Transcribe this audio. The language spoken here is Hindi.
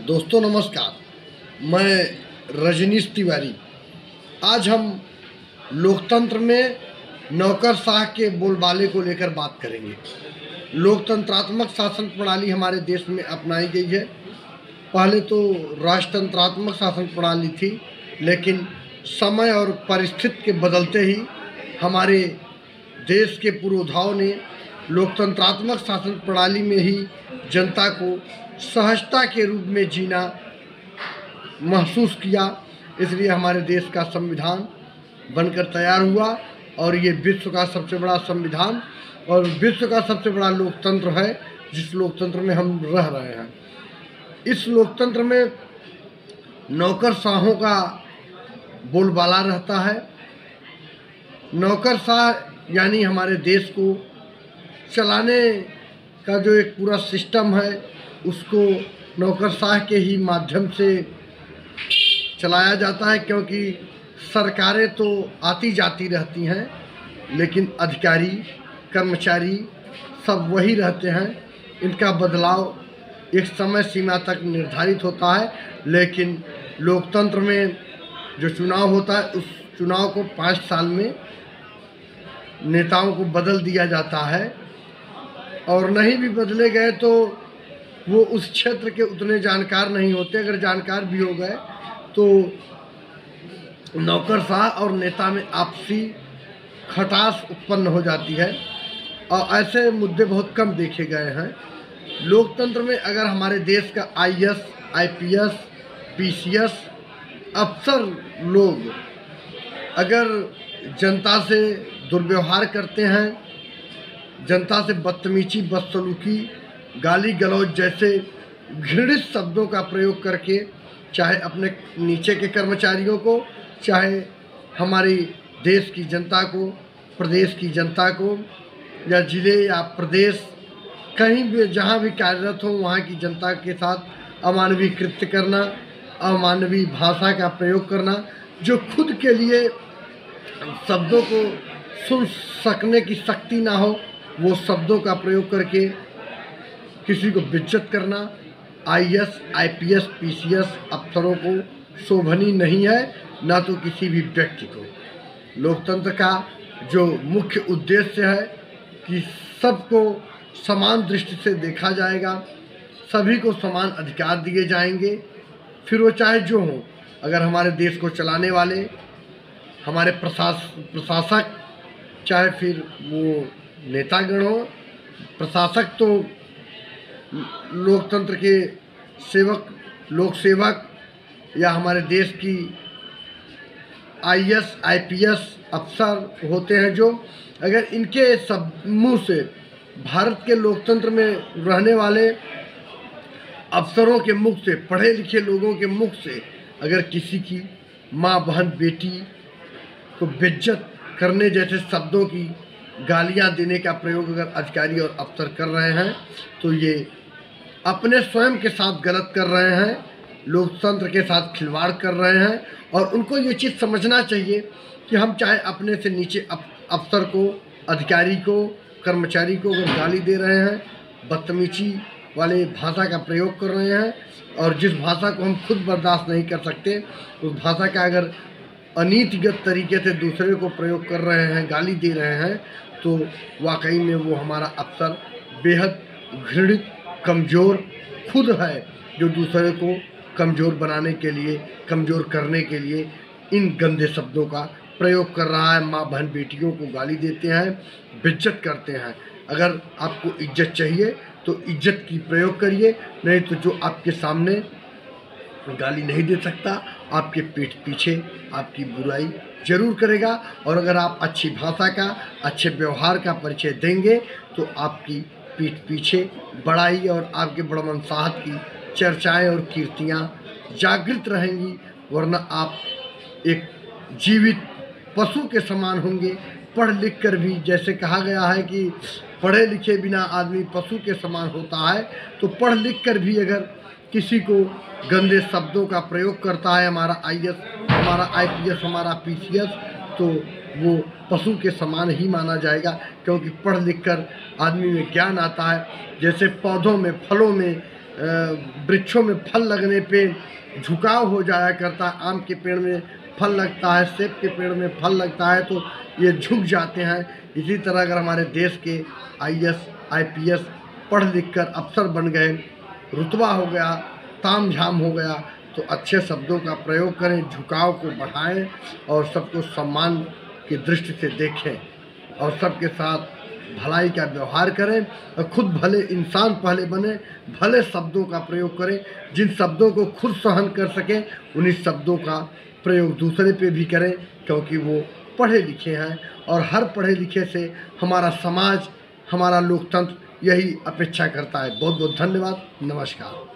दोस्तों नमस्कार, मैं रजनीश तिवारी। आज हम लोकतंत्र में नौकरशाह के बोलबाले को लेकर बात करेंगे। लोकतंत्रात्मक शासन प्रणाली हमारे देश में अपनाई गई है। पहले तो राजतंत्रात्मक शासन प्रणाली थी, लेकिन समय और परिस्थिति के बदलते ही हमारे देश के पुरोधाओं ने लोकतंत्रात्मक शासन प्रणाली में ही जनता को सहजता के रूप में जीना महसूस किया। इसलिए हमारे देश का संविधान बनकर तैयार हुआ और ये विश्व का सबसे बड़ा संविधान और विश्व का सबसे बड़ा लोकतंत्र है, जिस लोकतंत्र में हम रह रहे हैं। इस लोकतंत्र में नौकरशाहों का बोलबाला रहता है। नौकरशाह यानी हमारे देश को चलाने का जो एक पूरा सिस्टम है, उसको नौकरशाह के ही माध्यम से चलाया जाता है, क्योंकि सरकारें तो आती जाती रहती हैं, लेकिन अधिकारी कर्मचारी सब वही रहते हैं। इनका बदलाव एक समय सीमा तक निर्धारित होता है, लेकिन लोकतंत्र में जो चुनाव होता है, उस चुनाव को 5 साल में नेताओं को बदल दिया जाता है, और नहीं भी बदले गए तो वो उस क्षेत्र के उतने जानकार नहीं होते। अगर जानकार भी हो गए तो नौकरशाह और नेता में आपसी खटास उत्पन्न हो जाती है, और ऐसे मुद्दे बहुत कम देखे गए हैं। लोकतंत्र में अगर हमारे देश का IAS, IPS, PCS अफसर लोग अगर जनता से दुर्व्यवहार करते हैं, जनता से बदतमीजी, बदसलूकी, गाली गलौज जैसे घृणित शब्दों का प्रयोग करके, चाहे अपने नीचे के कर्मचारियों को, चाहे हमारी देश की जनता को, प्रदेश की जनता को, या जिले या प्रदेश कहीं भी जहां भी कार्यरत हो, वहां की जनता के साथ अमानवीय कृत्य करना, अमानवीय भाषा का प्रयोग करना, जो खुद के लिए शब्दों को सुन सकने की शक्ति ना हो, वो शब्दों का प्रयोग करके किसी को बेइज्जत करना, IAS, IPS, PCS अफसरों को शोभनीय नहीं है, ना तो किसी भी व्यक्ति को। लोकतंत्र का जो मुख्य उद्देश्य है कि सबको समान दृष्टि से देखा जाएगा, सभी को समान अधिकार दिए जाएंगे, फिर वो चाहे जो हो। अगर हमारे देश को चलाने वाले हमारे प्रशासक, चाहे फिर वो नेतागण हो, प्रशासक तो लोकतंत्र के सेवक, लोक सेवक, या हमारे देश की IAS, IPS अफसर होते हैं, जो अगर इनके सब मुँह से, भारत के लोकतंत्र में रहने वाले अफसरों के मुख से, पढ़े लिखे लोगों के मुख से अगर किसी की माँ, बहन, बेटी को बेइज्जत करने जैसे शब्दों की गालियां देने का प्रयोग अगर अधिकारी और अफसर कर रहे हैं, तो ये अपने स्वयं के साथ गलत कर रहे हैं, लोकतंत्र के साथ खिलवाड़ कर रहे हैं। और उनको ये चीज़ समझना चाहिए कि हम चाहे अपने से नीचे अफसर को, अधिकारी को, कर्मचारी को अगर गाली दे रहे हैं, बदतमीजी वाले भाषा का प्रयोग कर रहे हैं, और जिस भाषा को हम खुद बर्दाश्त नहीं कर सकते, उस भाषा का अगर अनीतिगत तरीके से दूसरे को प्रयोग कर रहे हैं, गाली दे रहे हैं, तो वाकई में वो हमारा अफसर बेहद घृणित, कमज़ोर खुद है, जो दूसरे को कमज़ोर बनाने के लिए, कमज़ोर करने के लिए इन गंदे शब्दों का प्रयोग कर रहा है। माँ, बहन, बेटियों को गाली देते हैं, बेइज्जत करते हैं। अगर आपको इज्जत चाहिए तो इज्जत की प्रयोग करिए, नहीं तो जो आपके सामने गाली नहीं दे सकता, आपके पीठ पीछे आपकी बुराई जरूर करेगा। और अगर आप अच्छी भाषा का, अच्छे व्यवहार का परिचय देंगे, तो आपकी पीठ पीछे बड़ाई और आपके बड़मनसाहत की चर्चाएं और कीर्तियां जागृत रहेंगी, वरना आप एक जीवित पशु के समान होंगे। पढ़ लिख कर भी, जैसे कहा गया है कि पढ़े लिखे बिना आदमी पशु के समान होता है, तो पढ़ लिख कर भी अगर किसी को गंदे शब्दों का प्रयोग करता है हमारा IAS, हमारा IPS, हमारा PCS, तो वो पशु के समान ही माना जाएगा, क्योंकि पढ़ लिख कर आदमी में ज्ञान आता है। जैसे पौधों में, फलों में वृक्षों में फल लगने पे झुकाव हो जाया करता है। आम के पेड़ में फल लगता है, सेब के पेड़ में फल लगता है तो ये झुक जाते हैं। इसी तरह अगर हमारे देश के IAS IPS पढ़ लिख कर अफसर बन गए, रुतबा हो गया, ताम झाम हो गया, तो अच्छे शब्दों का प्रयोग करें, झुकाव को बढ़ाएं और सबको सम्मान की दृष्टि से देखें और सबके साथ भलाई का व्यवहार करें और खुद भले इंसान पहले बने, भले शब्दों का प्रयोग करें। जिन शब्दों को खुद सहन कर सकें उन्हीं शब्दों का प्रयोग दूसरे पे भी करें, क्योंकि वो पढ़े लिखे हैं और हर पढ़े लिखे से हमारा समाज, हमारा लोकतंत्र यही अपेक्षा करता है। बहुत बहुत धन्यवाद। नमस्कार।